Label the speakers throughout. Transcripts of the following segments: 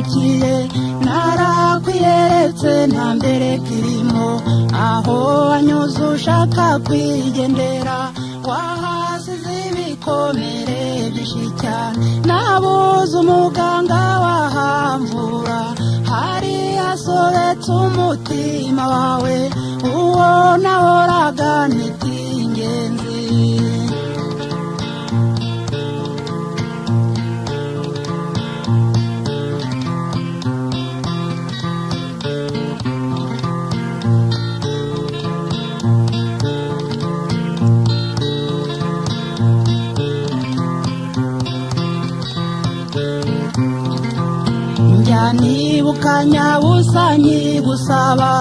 Speaker 1: nahemukiye narakwiyeretse nta mbere kirimo aho wanyuze ushaka kwigendera wahasize ibikomere byinshi cyane nabuze umuganga wahamvura hari hasobetse umutima wawe uwo nahoraga niti ingenzi nibukanya busanyi gusaba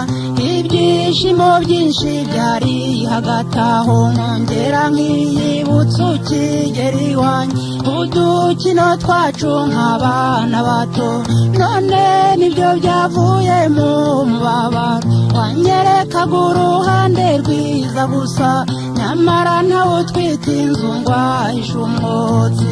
Speaker 1: ibyishimo byinshi byari hagati aho nkongera nkiyibutsa ukigera iwanjye udukino twacu nk'abana bato none nibyo byavuye mu mubabaro wanyerekaga uruhande rwiza gusa nyamara ntawe utwite inzu ngo ahishe umwotsi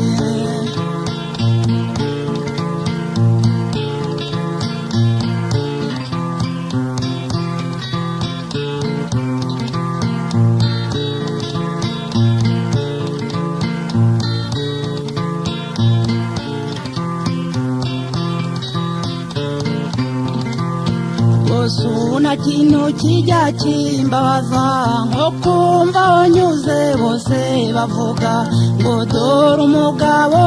Speaker 1: suna kino kijya kimbabaza nko kumva wanyuze bose bavuga ngo dore umugabo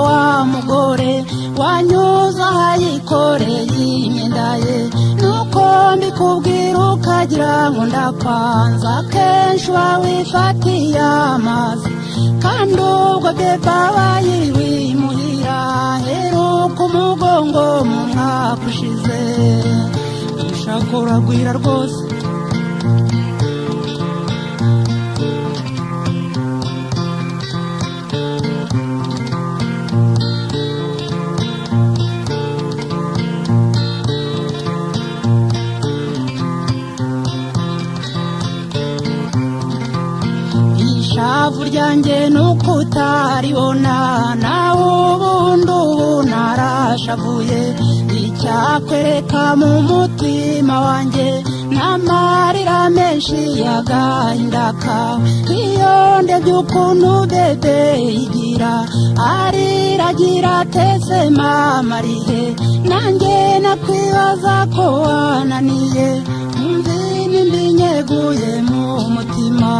Speaker 1: wa mugore wanyuze ahayikoreye imyenda ye nuko mbikubwira ukagira ngo ndakwanza kenshi wawifatiye amazi kandi ubwo beba wayiwimuhira heruka umugongo mu mwaka ushize ushaka uragwira rwose ishavu ryanjye nuko utaribona nawe ubundi ubu narashavuye icyakwereka mu mutima wanjye n'amarira menshi y'agahinda kawe iyo ndebye ukuntu bebe igira ariragira atetse mama arihe nanjye nakwibaza ko wananiye umva nimba inyeguye mu mutima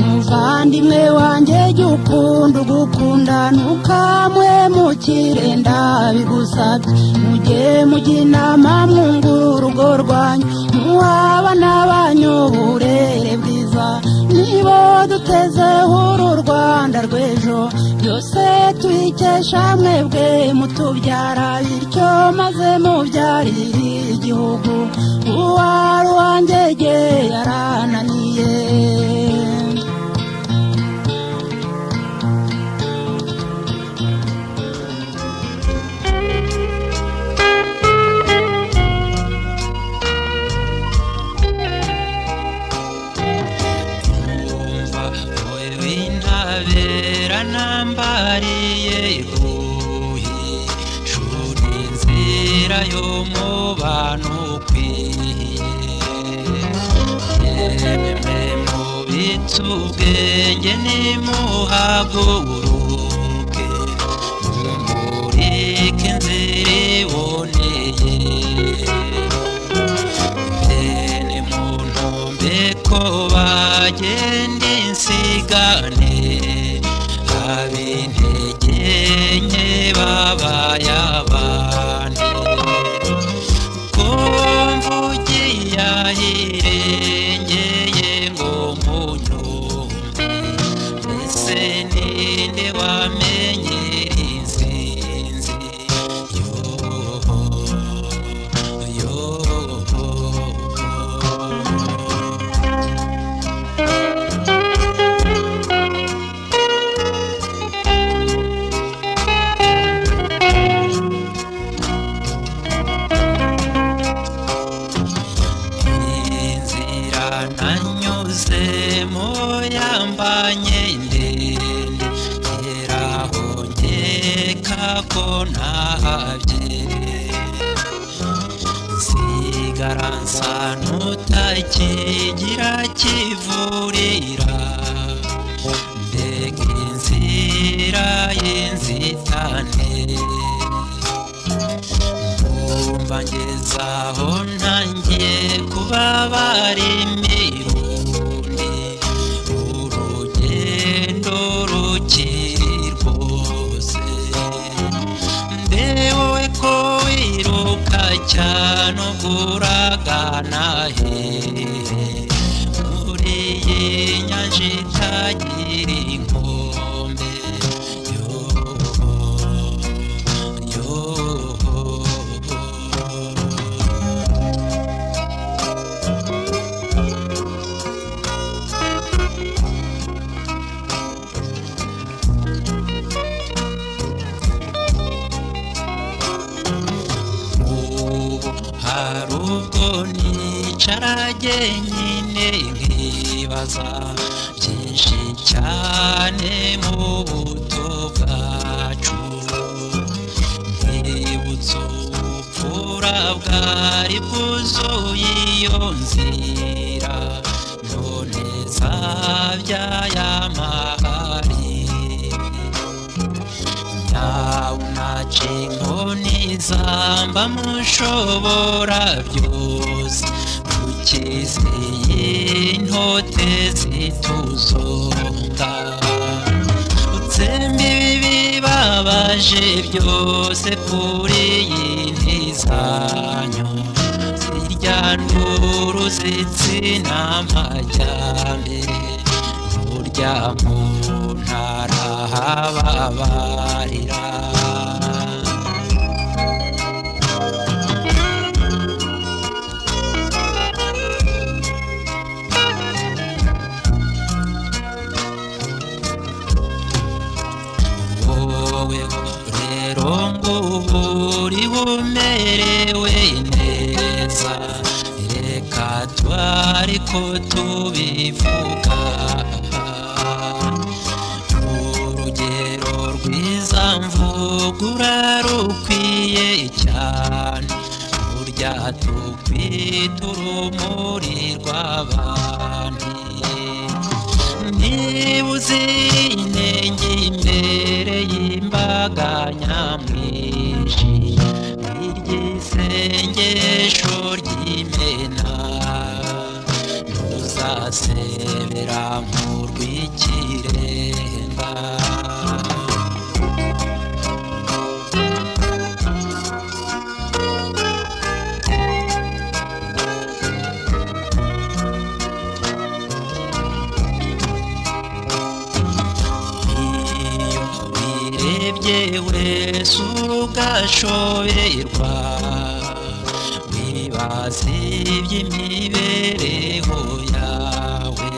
Speaker 1: muvandimwe wanjye jya ukunda ugukunda ntukamwe mukire ndabigusabye mujye mujya inama mwungura urugo rwanyu muhabana banyu uburere bwiza nibo dutezeho uru Rwanda rw'ejo byose tuyikesha mwebwe mutubyara bityo maze mubyarire igihugu uwari uwanjye yarananiye
Speaker 2: nambariye ihuhi shuri nzira yo mu bantu ukwiye yemwe mubitse ubwenge nimuhaguruke mumurike inzira iboneye bene mu ntombe ko bagenda insigane abintege nke babaye abandi ko mvugiye ahirengeye ngo munyumve mbese ninde wamenye insinzi yambanye ndende geraho nkeka ko ntahabye nsigara nsa n'utakigira kivurira mbega inzira y'inzitane numva ngezaho ntangiye kubabara imirundi urugendo rukiri rwose mbewe ko wiruka cyane uguragana hehe muri iyi nyanja itagira inkombe hari ubwo nicara jyenyine nkibaza byinshi cyane mu buto bwacu nkibutsa ubupfura bwari bwuzuye iyo nzira none zabyaye amahari naca inkoni zamba mushobora byose dukiziye intote zituzonga utsembe ibibi babaje byose kuri iyi ntizanyo zirya nduru zitsina amajyambere burya mu ntara hababarira rero ngubu uriho umerewe neza reka twariko tubivuga urugero rwiza mvugura rukwiye cyane burya tukwita urumuri rw'abandi niba uzira inenge imbere y'imbaga nyamwinshi nk'iry'isengesho ry'imena ntuzasebera mu rw'ikirenga wese ugashoberwa wibaza iby'imibereho yawe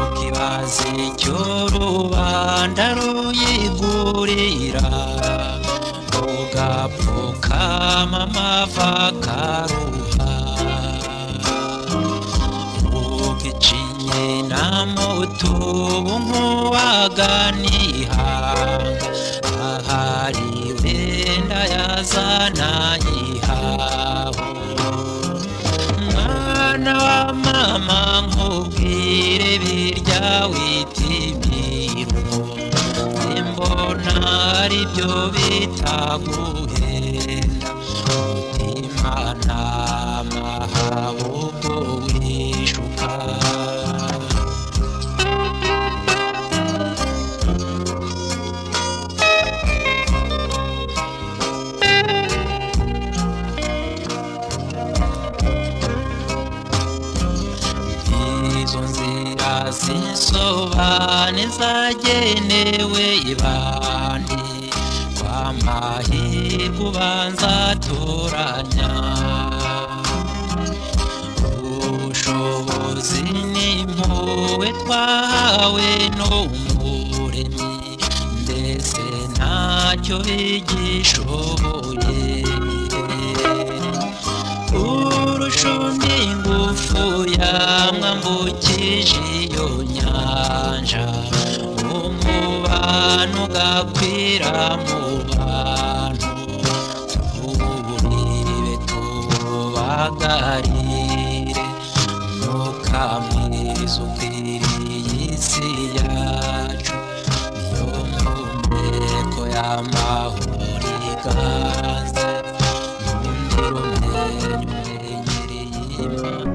Speaker 2: ukibaza icyo rubanda ruyigurira ugapfukama amava akaruha ukicinye na mutubu nk'uwaganihanga ahari wenda yazana ihaho mwana wa mama nkubwire birya witimiro simbona ari byo bitaguhenda mutima n'amahabo ubwo wishuka zisobane zagenewe ibandi kwamahirwe ubanza toranya ubushobozi n'impuhwe twahawe n'umuremyi mbese ntacyo bigishoboye urusha undi ngufu yamwa wambukije iyo nyanja umubano ugakwira mu bantu tuburibe tubagarire mwuka mwiza ukwiriye isi yacu niyo mpumeko y'amahoro iganze n'undira umwenyu umwenyereye Imana.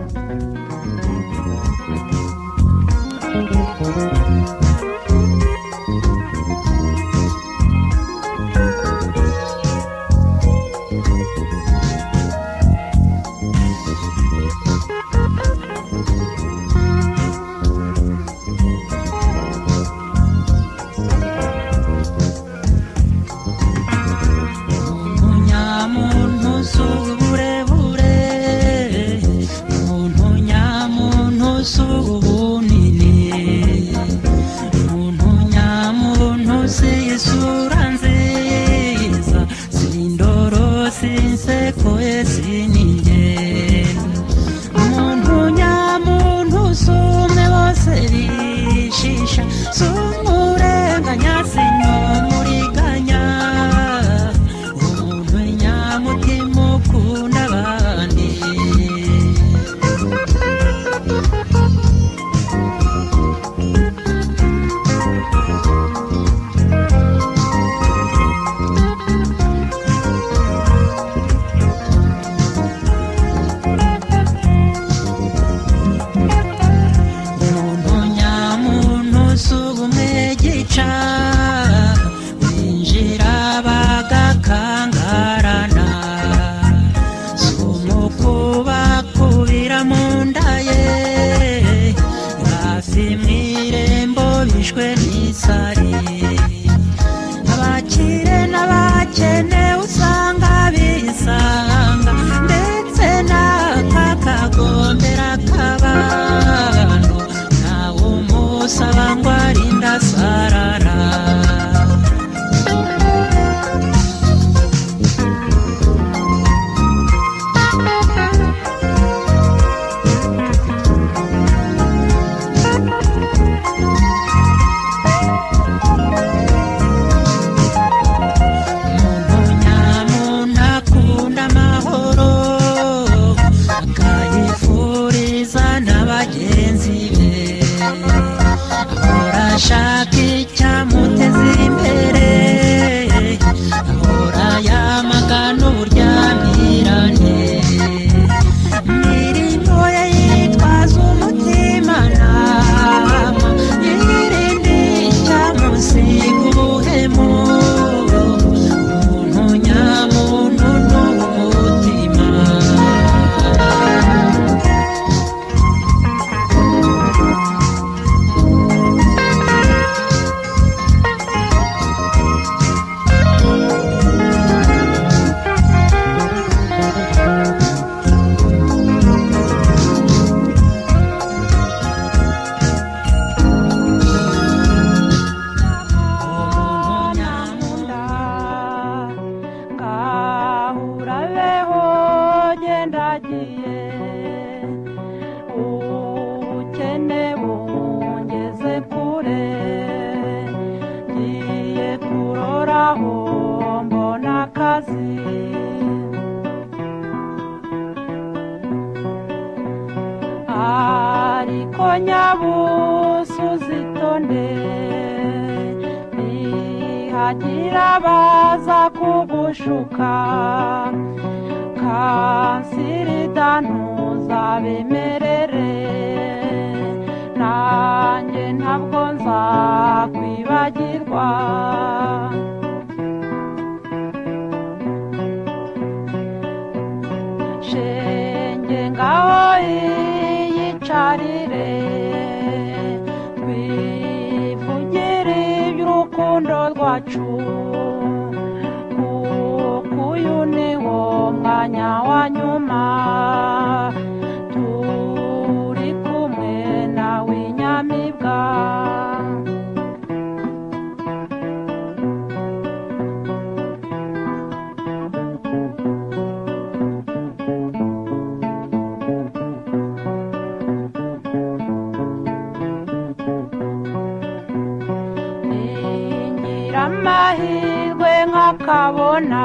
Speaker 1: nukabona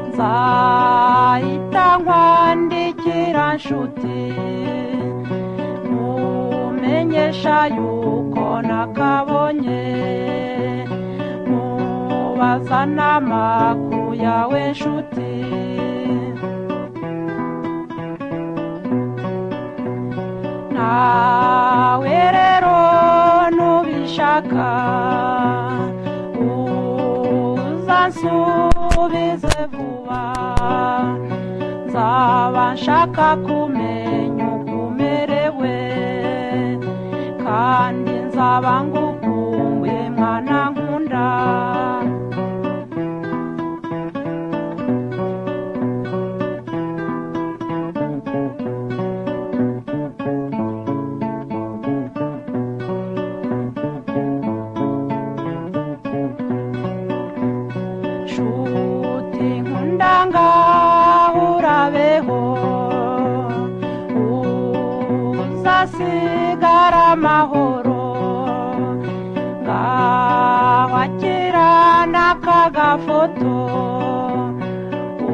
Speaker 1: nzahita nkwandikira nshuti mumenyesha yuko nakabonye mubaza n'amakuru yawe nshuti nawe rero nubishaka uzansubize vuba nzaba nshaka kumenya uko umerewe kandi nzaba ngukumbuye mwana nkunda urabeho uzasigara amahoro ngawakira n'akagafoto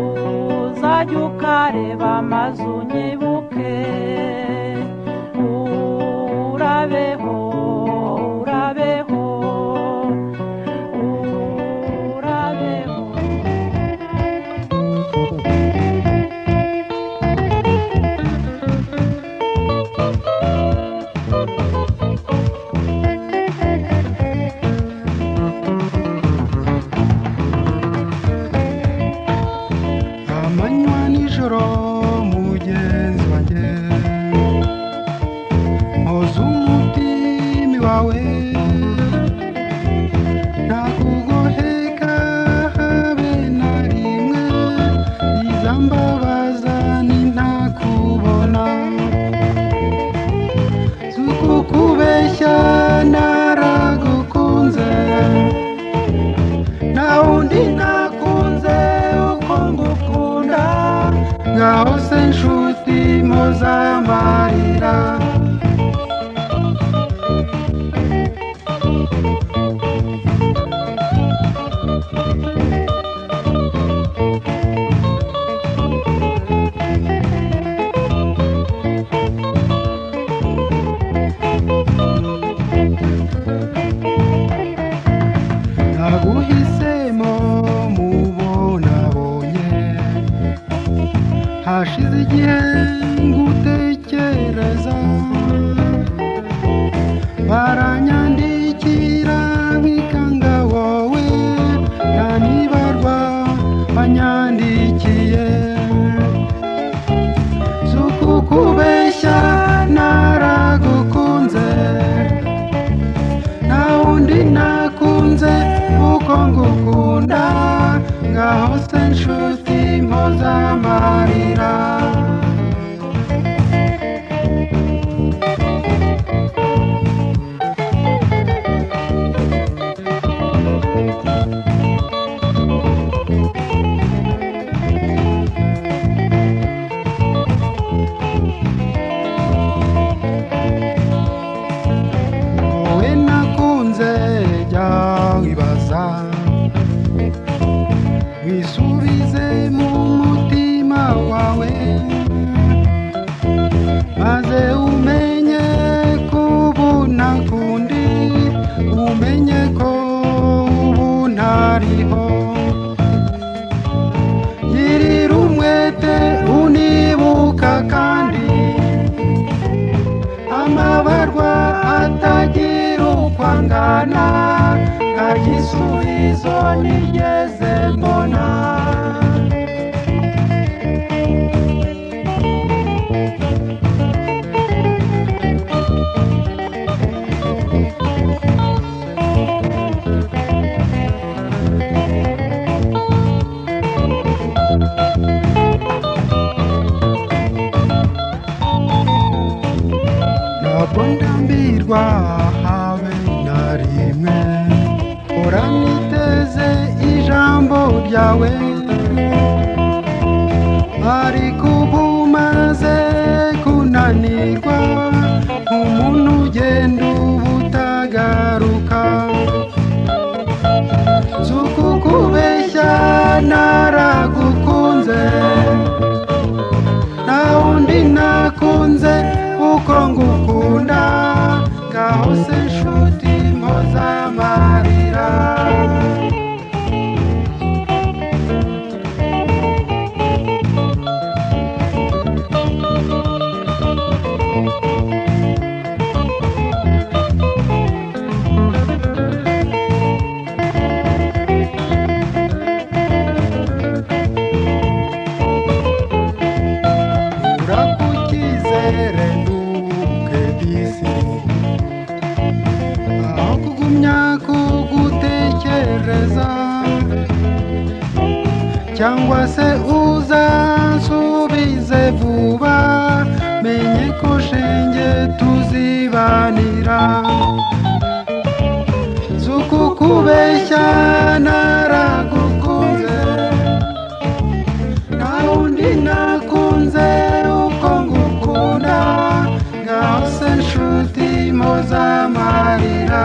Speaker 1: uzajya ukareba maze unyibuke urabeho urabeho urabeho
Speaker 3: mugenzi wanjye mpoza umutima wawe ntakugoheka habe na rimwe izambabaza nintakubona zukukubeshya naragukunze nawundi nakunze uko ngukunda ngaho se nshuti mpoza amarira naguhisemo mubonabonye hashize igihe ngutekereza baranyandikira nkikanga wowe yanibarwa banyandikiye zukukubeshya naragukunze nawundi nakunze uko ngukunda ngaho se nshuti mpoza amarira wowe nakunze jya wibaza wisubize mu mutima wawe maze umenye kubu nakundi umenye ko ubu ntariho girira umwete unibuka kandi amabarwa atagira uko angana nta gisubizo nigeze mbona ntabwo ndambirwa habe na rimwe uraniteze ijambo ryawe ariko ubu maze kunanirwa umuntu ugenda ubutagaruka zukukube aho kugumya kugutekereza cyangwa se uzansubize vuba menye ko shenge tuzibanira zuku kubeshya naragukunze nta wundi nakunze uko ngukunda ngaho se nshuti mpozamarira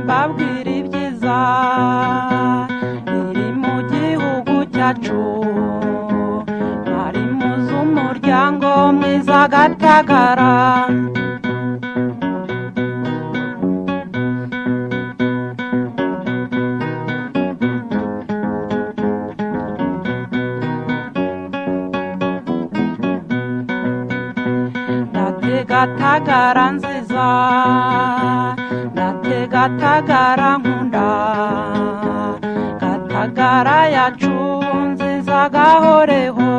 Speaker 1: mbabwira ibyiza biri mu gihugu cyacu mwari muzi umuryango mwiza Gatagara Gatagara nziza ndate Gatagara nkunda Gatagara yacu nziza gahoreho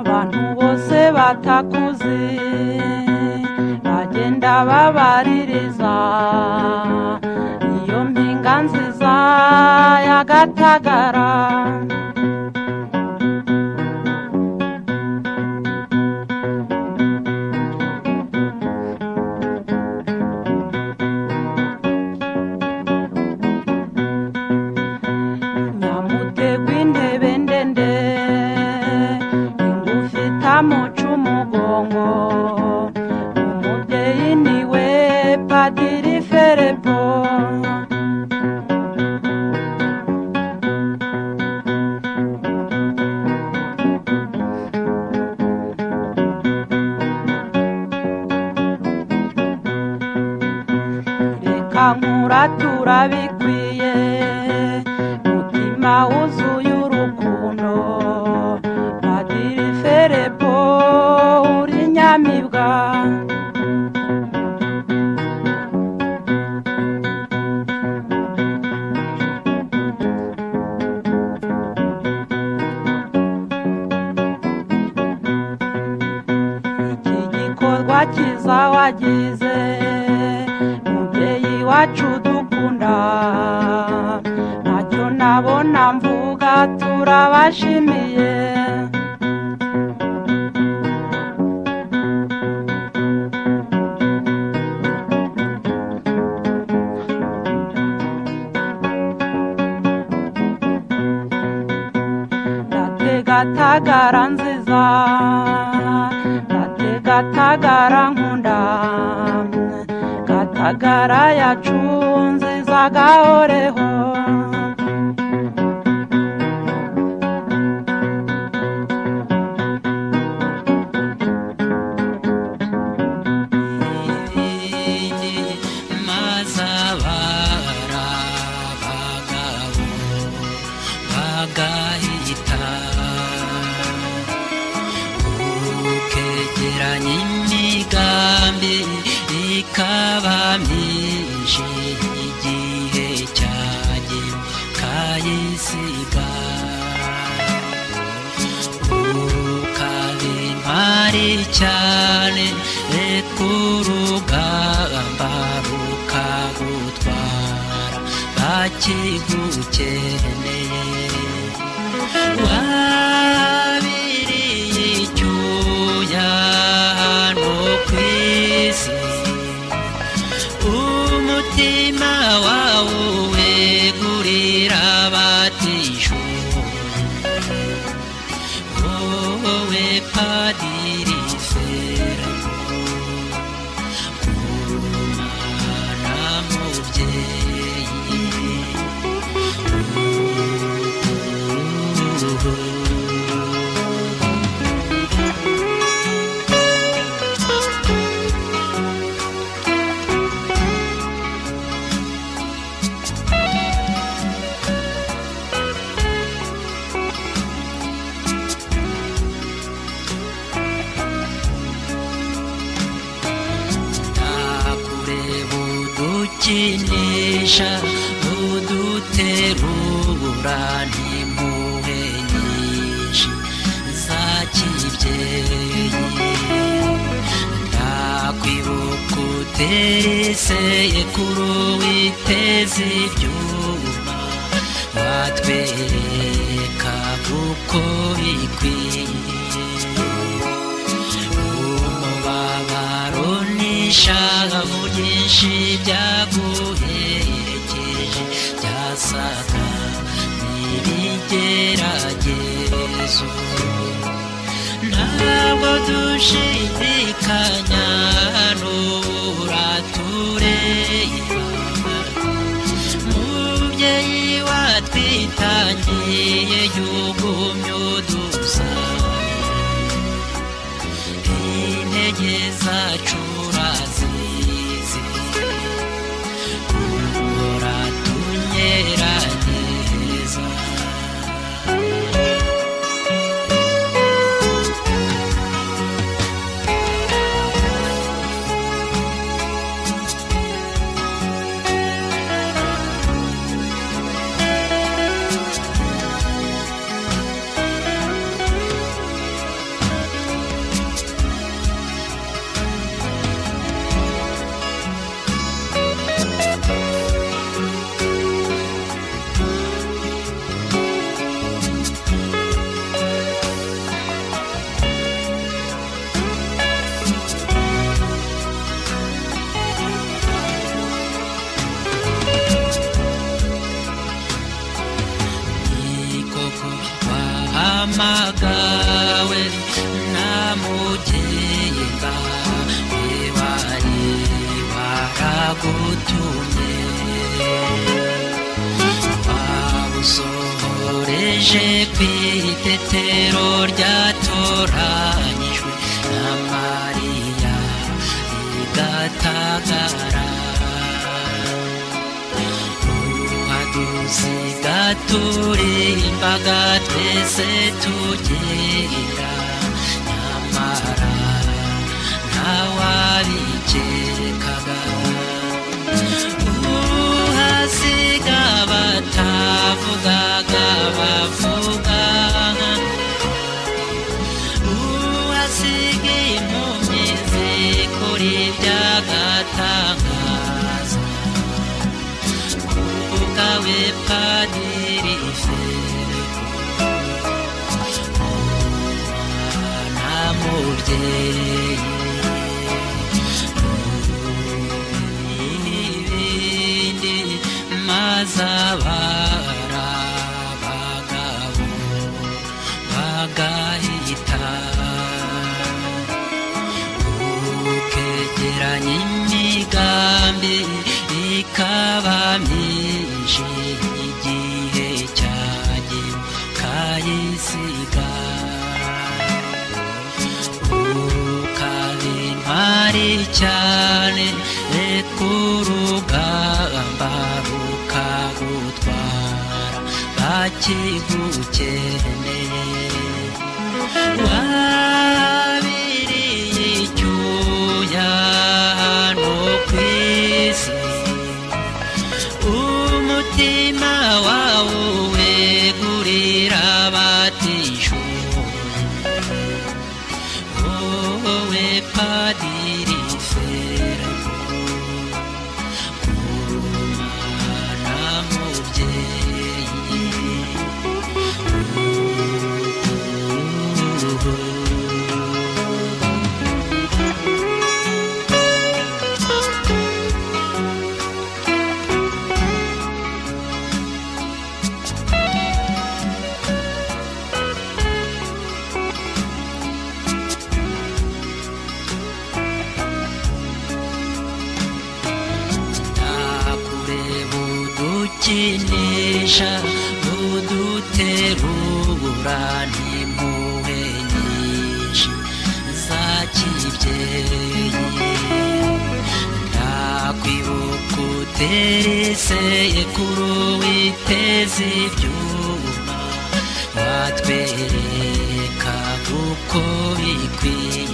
Speaker 1: abantu bose batakuzi bagenda babaririza iyo mpinga nziza ya Gatagara Nyamutegwa intebe ndende ingufi itamuca umugongo Padiri Ferepo reka nkuratura bikwiye mutima wuzuye urukundo Padiri Ferepo uri nyamibwa kiza wagize mubyeyi wacu dukunda ntacyo nabona mvuga turabashimiye ndate Gatagara nziza Gatagara nkunda Gatagara yacu nziza gahoreho
Speaker 2: mazabara bagabo bagahita ukegeranya imigambi ikaba myinshi igihe cyaje kayisiga ukaba intwari cyane kurugamba rukagutwara bakigukeneye wabiriye icyuya hano ku isi umutima wawe wegurira abatishoboye wowe Padiri Ferepo kumana mubyeyi ukinisha uduterura n'impuhwe nyinshi za kibyeyi ndakwibuka utereseye kuri witeze ibyuma watwereka uko bikwiye umubabaro n'ishavu byinshi byaguherekeje byasa byasaga n'ibigeragezo ntabwo dushidikanya n'uratureba mubyeyi watwitangiye yugumye udusanga intege zacu urazizi uhora tunyerageza magawe namugenga webari waragutumye wabusohoreje kw'itetero ryatoranyijwe na Mariya rigatagara uhadusiga turi imbaga twese tugenda nyamara ntawabikekaga uhasiga batavugaga bavuga uhasiga impumyi zikora iby'agatangaza kubwawe padiri mubyeyi n'ibindi maze abari abagabo bagahita ukegeranya imigambi ikaba myinshi igihe cyagiye kayisiga ukabintwari cyane reka urugamba rukagutwara bakigukeneye wabiriye icyuya hano ku isi umutima wawe wegurira abatishoboye wowe padiri Fermo kumana mubyeyi ukinisha uduterura n'impuhwe nyinshi za kibyeyi ndakwibuka utereseye kuri witeze ibyuma watwereka uko bikwiye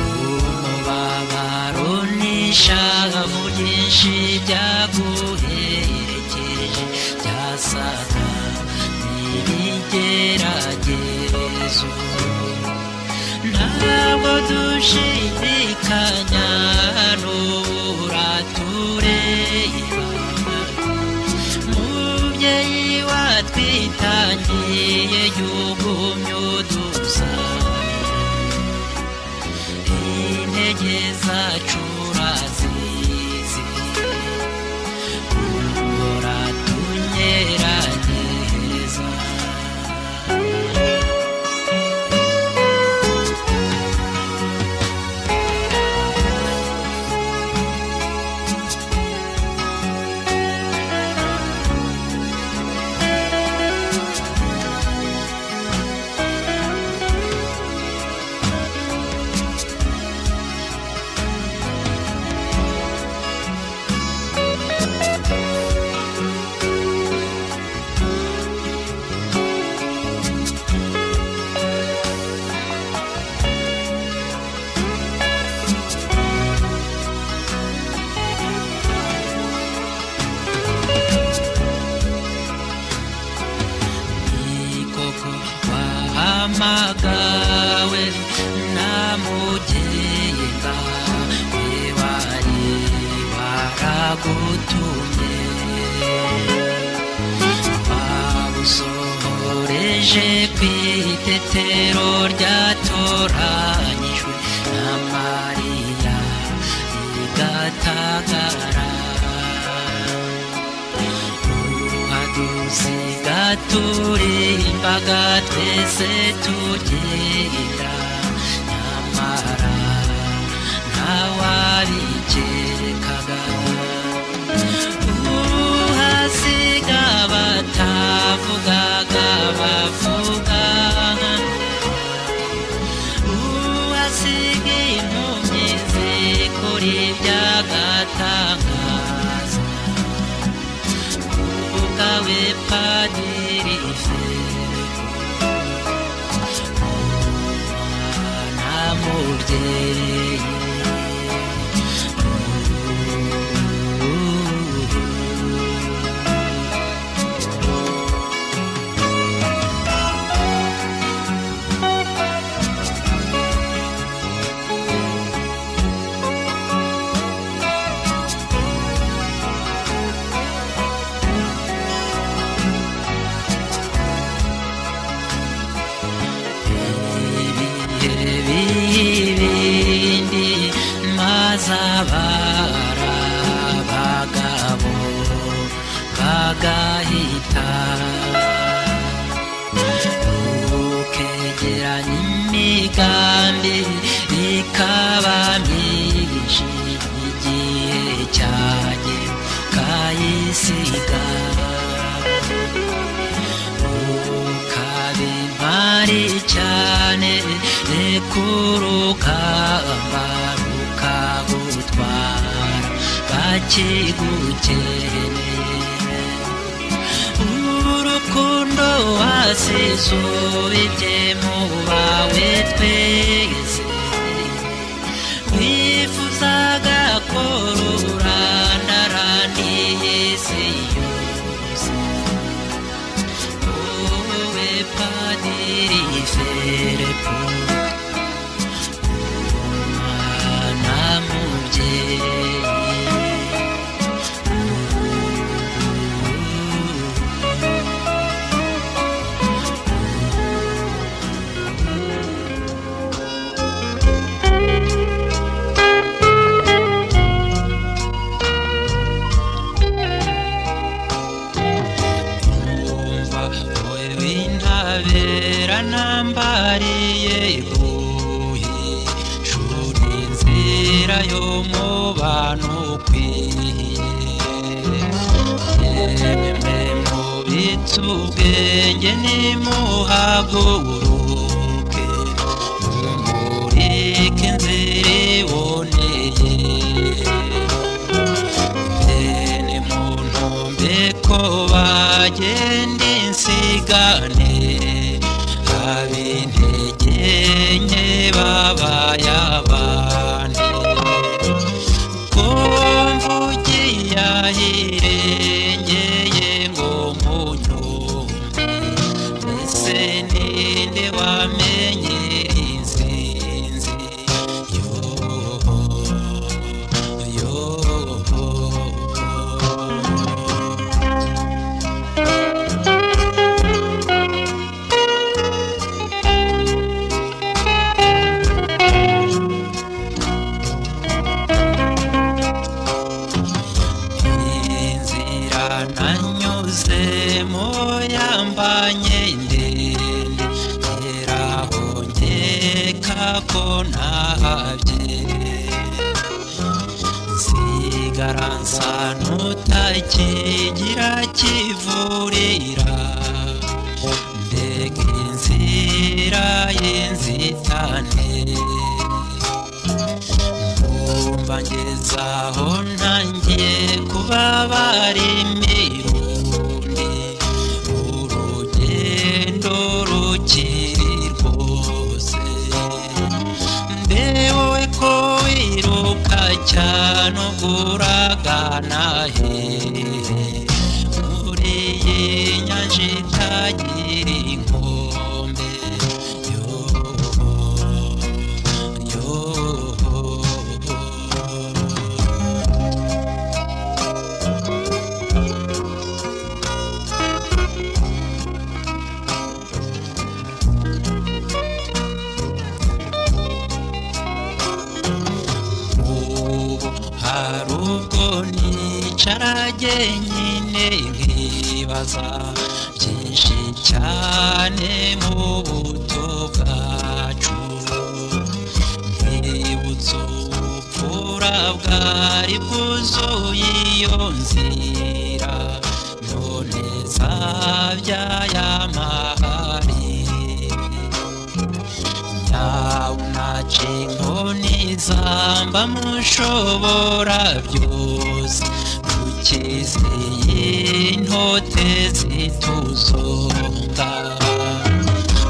Speaker 2: umubabaro n'ishavu byinshi byaguherekeje byasaga n'ibigeragezo ntabwo dushidikanya n'uratureba mubyeyi watwitangiye yugumye udusanga intege zacu urazizi nahamagawe namugenga wari waragutumye wabusohoreje kw'itetero ryatoranyijwe na Mariya igatagara uhadusiga turimbaga twese tugenda nyamara ntawabikekaga uhasiga batavugaga bavuga uhasiga impumyi zikora iby'agatangaza ubwawe Padiri umwana mubyeyi ibindi mazabara bagabo bagahita ukegeranya imigambi ikaba myinshi igihe cyanjye kayisiga ukabimari cyane kurugamba rukagutwara bakigukeneye urukundo wasize ubibye mu bawe twese wifuzaga ko rurandarandiye isi yose wowe Padiri Filipo nambariye guhishura inzira yo mu bantu ukwiye yemwe mubitse ubwenge nimuhaguruke mumurike inzira iboneye bene muntu mbeko bagenda insigane abintege nke babaye abandi ko mvugiye ahirengeye ngo munyumve mbese ninde wamenyera insinzi nanyuzemo yambanye ndende ngeraho nkeka ko ntahabye nsigara nsa n'utakigira kivurira mbega inzira y'inzitane ndumva ngezaho ntangiye kubabara imirundi urugendo rukiri rwose mbewe ko wiruka cyane uguragana hehe muri iyi nyanja itagira inkombe yo ubwo nicara jyenyine nkibaza byinshi cyane mu buto bwacu, nkibutsa ubupfura bwari bwuzuye iyo nzira, none zabyaye amahari. Nace inkoni zamba mushobora byose, dukize y'intote zituzonga,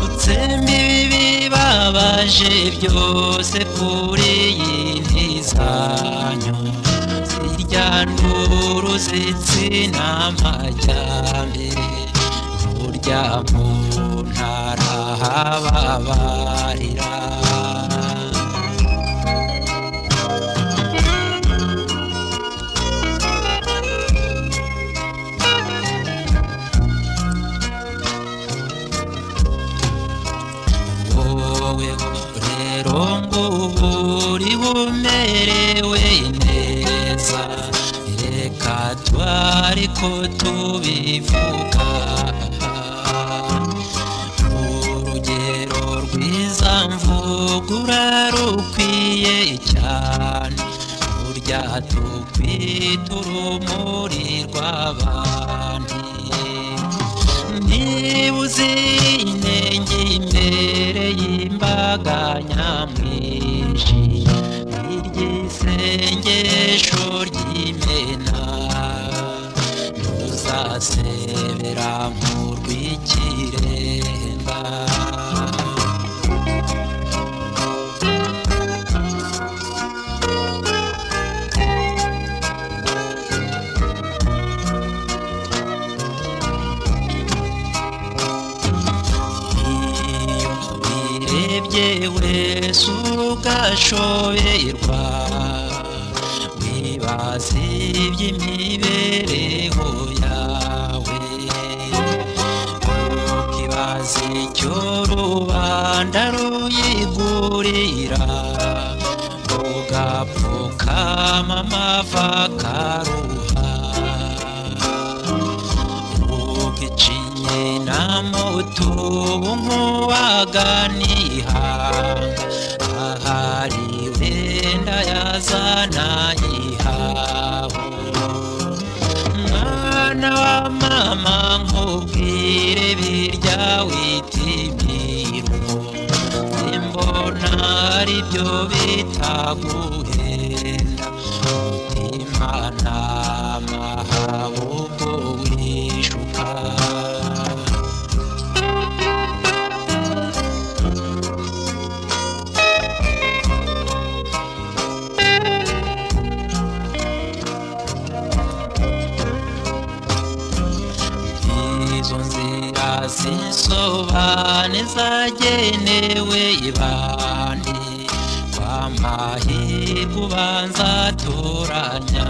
Speaker 2: utsembe ibibi babaje byose kuri iyi ntizanyo, zirya nduru zitsina amajyambere, burya mu ntara hababarira. Rero ngubu uriho umerewe neza, reka twariko tubivuga, urugero rwiza mvugura rukwiye cyane, burya tukwita urumuri rw'abandi. Niba uzi inenge imbere y'imbaga nyamwinshi, iry'isengesho ry'imena, ntuzasebera mu rw'ikirenga. Wese ugashoberwa, wibaza iby'imibereho yawe, ukibaza icyo rubanda ruyigurira, ugapfukama amava akaruha, ukicinye na mutubu nk'uwaganiha, ahari wenda yazana ihaho. Mwana wa mama nkubwire birya witimirwa, simbona ari byo bitaguhenda, umutima n'amahabo ubwo wishuka. Izo nzira zisobane zagenewe ibandi, kw'amahirwe ubanza toranya,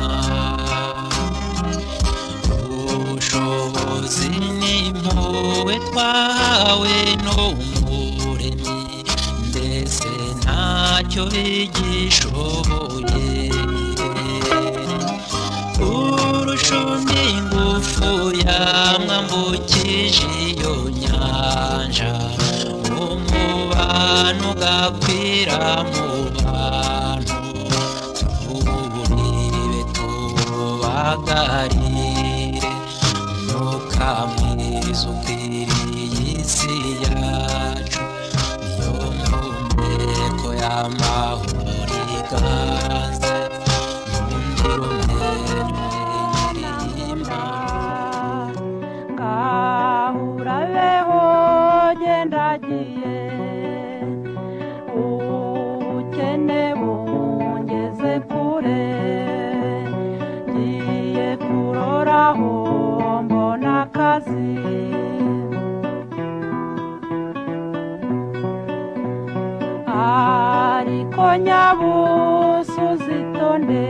Speaker 2: ubushobozi n'impuhwe twahawe n'Umuremyi, mbese ntacyo bigishoboye. Urushundi ingufu yamwambukije iyo nyanja, umubano ugakwira mu bantu, tuburibe tubagarire, umwuka mwiza ukwiriye isi yacu, niyo mpumeko y'amahoro iganze, n'undiro
Speaker 1: urabeho gendagiye, ubukene bungeze kure, ngiye kuroraho mbona akazi, ariko nyabusa uzitonde,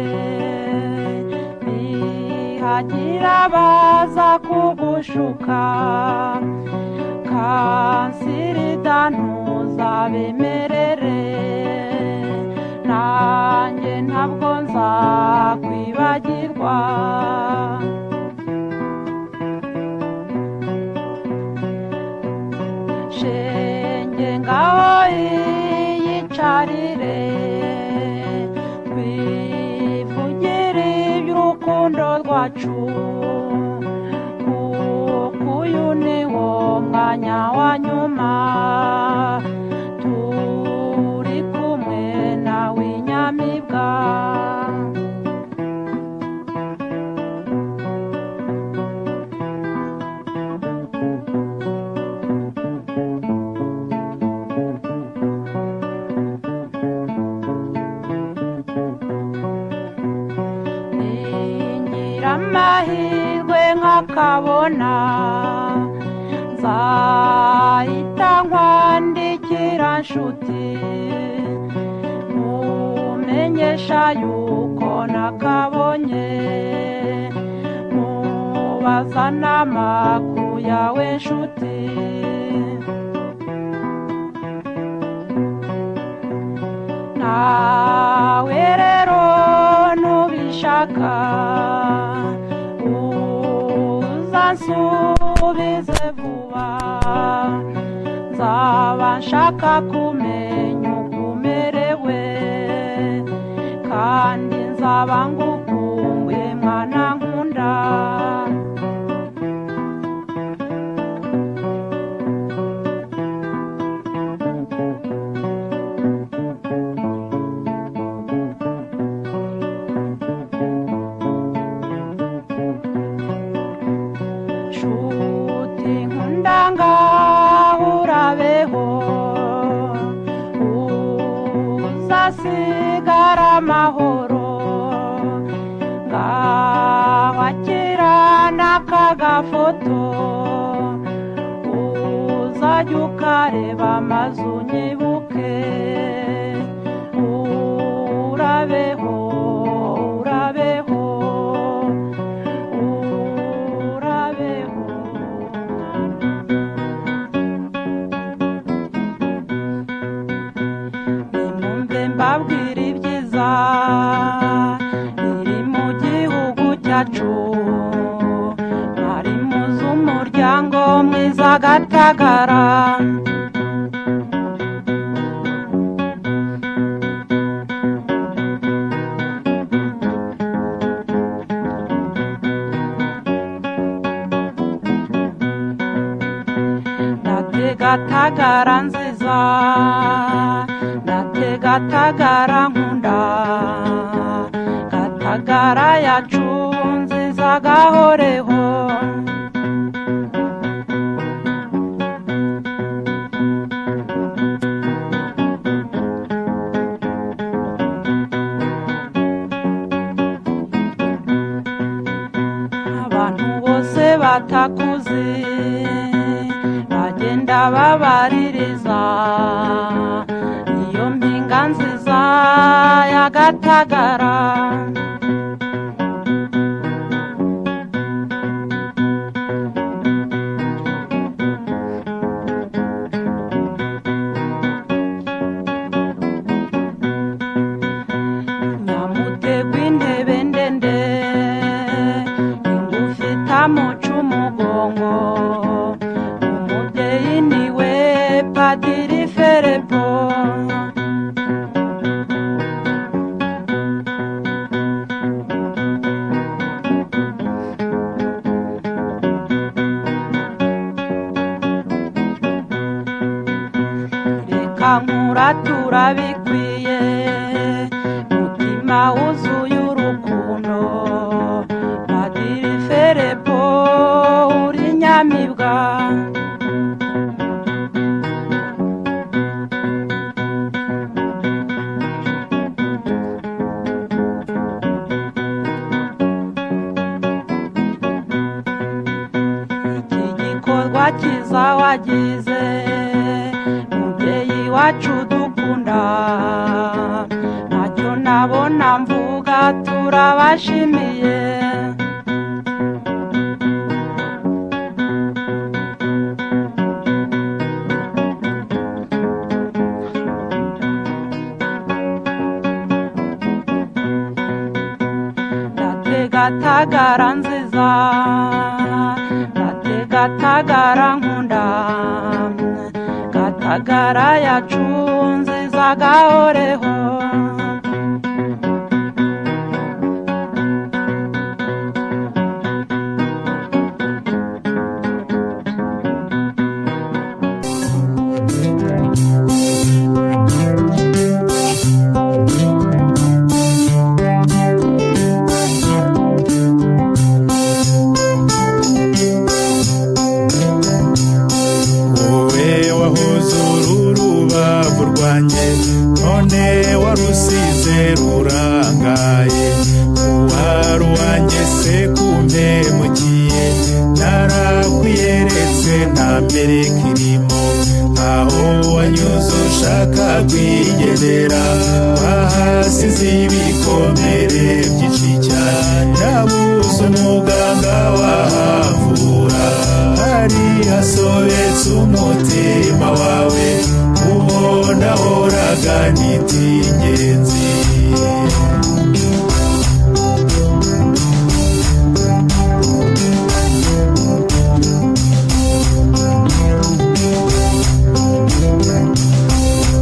Speaker 1: hagira baza kugushuka, kansirida ntuzabemerere, nanjye ntabwo nzakwiba kwibagirwa shenge ngaho yiyicarire twivugire iby'urukundo rwacu kuko uyu ni wo mwanya wa nyuma turi kumwe nawe inyamibwa amahirwe nkakabona nzahita nkwandikira nshuti mumenyesha yuko nakabonye mubaza n'amakuru yawe nshuti nawe rero nubishaka uzansubize vuba nzaba nshaka kumenya uko umerewe kandi nzaba ngukumbuye mwana nkunda nshuti nkunda ngaho urabeho uzasigara amahoro ngaho akira n'aka gafoto uzajya ukareba amazu unyibuke urabeho urabeho urabeho nimumve mbabwira ibyiza biri mu gihugu cyacu mwari muzi umuryango mwiza Gatagara Gatagara nziza Gatagara nkunda Gatagara yacu nziza gahoreho abantu bose batakuzi bagenda babaririza iyo mpinga nziza ya Gatagara nyamutegwa intebe ndende ingufi itamuca umugongo umubyeyi niwe Padiri Ferepo reka nkuratura bikwiye mutima wuzuye urukundo Padiri Ferepo uri nyamibwa iki gikorwa cyiza wagize mubyeyi wacu dukunda ntacyo nabona mvuga turabashimiye Gatagara nziza Gatagara nkunda Gatagara yacu nziza gahoreho
Speaker 4: none warusize rurangaye uwari wanjye se kumpemukiye narakwiyeretse nta mbere kirimo aho wanyuze ushaka kwigendera wahasize ibikomere byinshi cyane nabuze umuganga wahavura hari hasobetse umutima wawe ubona horaga n'iby'ingenzi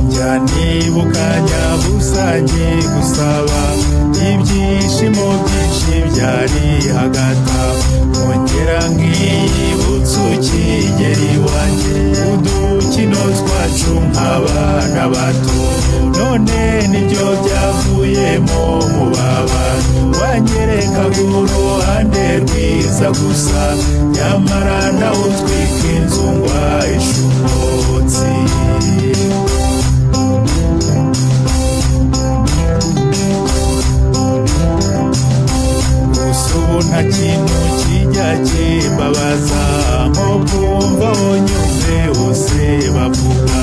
Speaker 4: njya nibuka nyabusange gusaba ibyishimo byinshi byari hagati nkongera nkiyibutsa ukigera iwanjye udukino twacu nk'abana bato none nibyo byavuyemo mubabaro wanyerekaga uruhande rwiza gusa nyamara nawe utwika inzu ngwahishe umwotsi ubu nta kintu kijya kimbabaza nko kumva wonyuze hose bavuga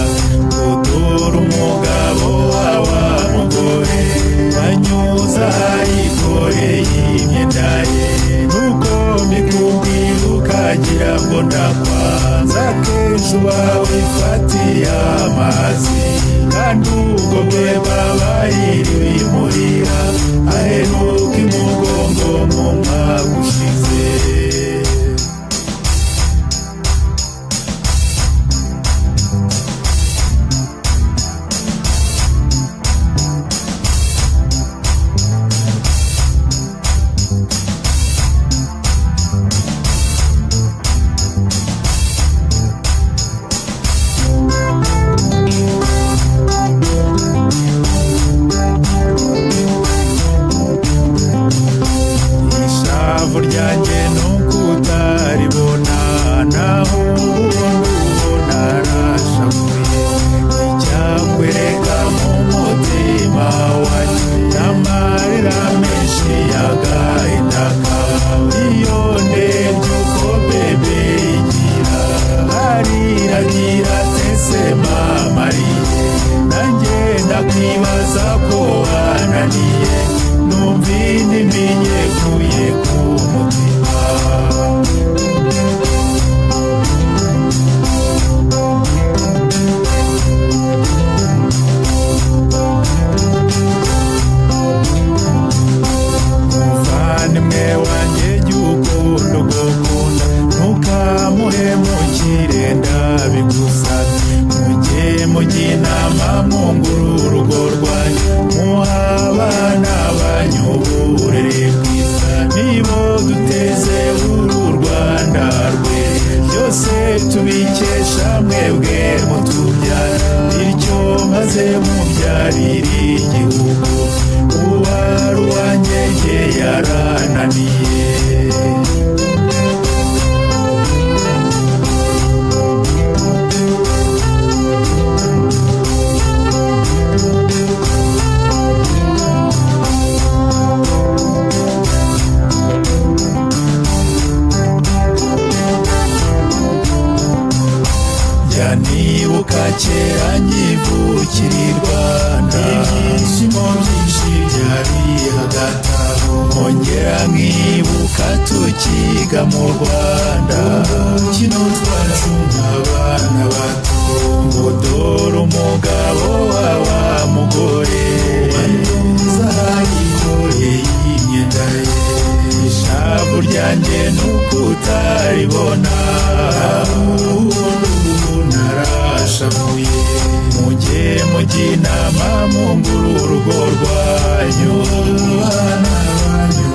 Speaker 4: udura umugabo wawa mugore anyuza yikoreye imyenda ye nuko mbikubwira ukagira ngo ndakwanza kenshi uba wifatiye amazi kandi ubwo bwe baba yiriwimurira aheruka imugongo mu mwaka ushize ryanjye nuko utaribona naho ubona narashavuye icyakwereka mu mutima wanjye n'amarira menshi y'agahinda kawe iyo ndebye uko bebe igira ariragira tese mamariye nanjye ndakwibaza ko wananiye numva indimi nyekuye ku mutima muvandimwe wanjye jy'urukundo gukunda ntukamuhemukire ndabigusabye mujye mujya inama mwungura urugo rwanyu muha abana banyu uburere bwiza nibo duteze uru Rwanda rwe byose tubikesha mwebwe mutubyara bityo maze mubyarire igihugu uwari uwanjye jye yarananiye nibuka kera nkivukira i Rwanda ibyishimo byinshi byari hagati aho nkongera nkibuka tukiga mu Rwanda udukino twacu nk'abana bato ngo dore umugabo wawa mugore wanyuza yikoreye imyenda ye ryanjye nuko utaribona narashavuye mujye mujya inama mungura urugo rwanyu abana banyu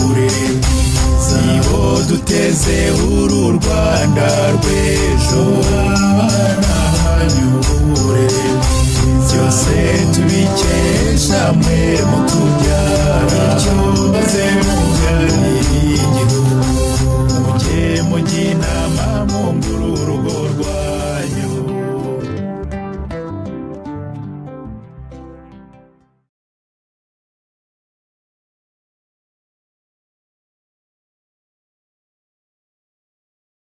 Speaker 4: urere mwiza nibo duteze